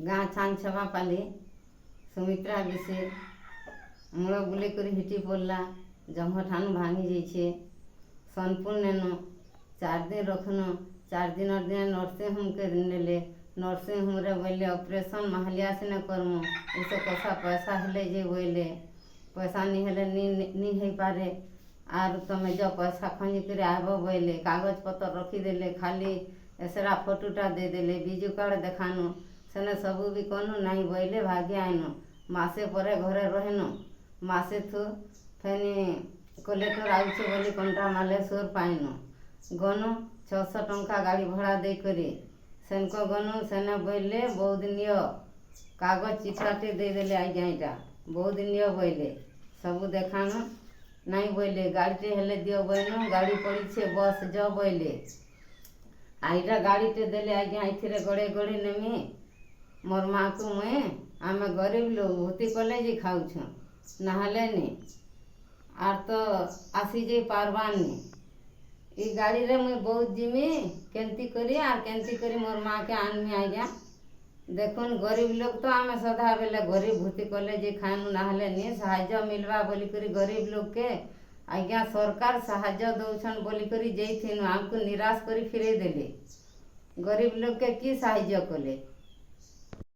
ଗାଁ ଛାନ୍ ଛବା ପାଲି ସୁମିତ୍ରା ବିଷେ ମୂଳ ବୁଲେଇ କରି ହିଟି ପଡ଼ଲା। ଜଙ୍ଘ ଠାନୁ ଭାଙ୍ଗି ଯାଇଛେ। ସୋନପୁର ନେନୁ 4 ଦିନ ରଖନୁ। 4 ଦିନର ଦିନେ ନର୍ସିଂ ହୋମ୍କେ ନେଲେ। ନର୍ସିଂ ହୋମ୍ରେ ବୋଇଲେ ଅପରେସନ୍ ମାହାଲିଆ ସିନେ କର୍ମୁ ଏସେ କଷା ପଇସା ହେଲେ ଯେ ବୋଇଲେ ପଇସା ନି ହେଲେ ନି ହେଇପାରେ। ଆରୁ ତମେ ଯ ପଇସା ଖଞ୍ଜିକିରି ଆଇବ ବୋଇଲେ କାଗଜ ପତ୍ର ରଖିଦେଲେ। ଖାଲି ଏସରା ଫଟୋଟା ଦେଇଦେଲେ। ବିଜୁ କାର୍ଡ଼ ଦେଖାନୁ ସେନେ ସବୁ ବି କନୁ ନାଇଁ ବୋଇଲେ ଭାଗି ଆଇନୁ। ମାସେ ପରେ ଘରେ ରହିନୁ। ମାସେ ଥୁ ଫେନି କଲେକ୍ଟର ଆଉଛେ ବୋଲି କଣ୍ଟାମାଲେଶ୍ୱର ପାଇନୁ। ଗନୁ 600 ଟଙ୍କା ଗାଡ଼ି ଭଡ଼ା ଦେଇକରି ସେନକ ଗନୁ। ସେନେ ବୋଇଲେ ବହୁତ ନିଅ କାଗଜ ଚିଠାଟେ ଦେଇଦେଲେ। ଆଜ୍ଞା ଇଟା ବହୁତ ନିଅ ବୋଇଲେ ସବୁ ଦେଖାନୁ। ନାଇଁ ବୋଇଲେ ଗାଡ଼ିଟେ ହେଲେ ଦିଅ ବୋଇନୁ। ଗାଡ଼ି ପଡ଼ିଛେ ବସ୍ ଯ ବୋଇଲେ ଆଇଟା ଗାଡ଼ିଟେ ଦେଲେ। ଆଜ୍ଞା ଏଥିରେ ଗଡ଼େଇ ଗଡ଼େଇ ନେମି ମୋର୍ ମାଆକୁ ମୁଇଁ ଆମେ ଗରିବ ଲୋକ ଭର୍ତ୍ତି କଲେଜେ ଖାଉଛୁଁ ନାହେଲେ ନି ଆର୍ ତ ଆସିଯାଇ ପାରବାନି। ଇ ଗାଡ଼ିରେ ମୁଇଁ ବହୁତ ଯିମି କେନ୍ତି କରି ଆର୍ କେନ୍ତି କରି ମୋର୍ ମାଆକେ ଆନମି। ଆଜ୍ଞା ଦେଖୁନ୍ ଗରିବ ଲୋକ ତ ଆମେ ସଦାବେଲେ ଗରିବ ଭର୍ତ୍ତି କଲେଜେ ଖାଇନୁ ନାହେଲେ ନି ସାହାଯ୍ୟ ମିଲବା ବୋଲିକରି ଗରିବ ଲୋକକେ ଆଜ୍ଞା ସରକାର ସାହାଯ୍ୟ ଦଉଛନ୍ ବୋଲିକରି ଯାଇଥିନୁ। ଆମକୁ ନିରାଶ କରି ଫିରେଇ ଦେଲେ। ଗରିବ ଲୋକକେ କି ସାହାଯ୍ୟ କଲେ।